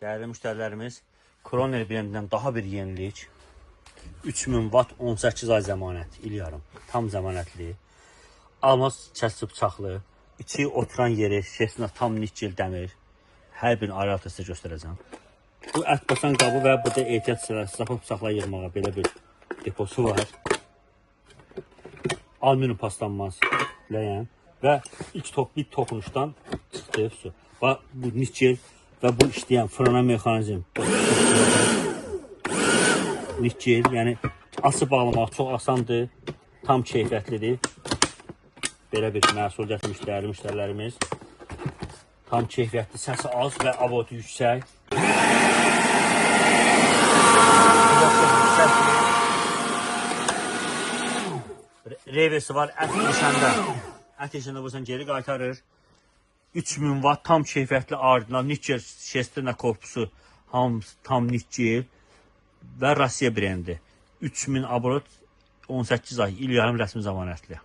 Değerli müşterilerimiz, Kroner brendindən daha bir yenilik. 3000 watt 18 ay zəmanət, il yarım. Tam zəmanətli. Almaz kəsib bıçaqlı. İçi oturan yeri, şişəsinə tam nikkel dəmir. Hər birini ayrı-ayrı sizə göstərəcəm. Bu ət basan qabı və burada ehtiyat sapı bıçaqla yığmağa belə bir deposu var. Alüminium paslanmaz ləyən və ilk bir toxunuşdan çıxdı su. Bu nikkel və bu işləyən fırına mexanizm. Nikkel, yəni ası bağlamaq çox asandır, tam keyfiyyətlidir. Belə bir məhsul gətirmiş dəyərli müştərilərimiz. Tam keyfiyyətli, səsi az və avotu yüksək. Reversi var, ət işəndə vursan geri qaytarır. 3000 watt tam keyfiyyətli orijinal nikkel şesterna korpusu, tam nikkel və Rusiya brendi. 3000 abrot 18 ay, il yarım rəsmi zəmanətli.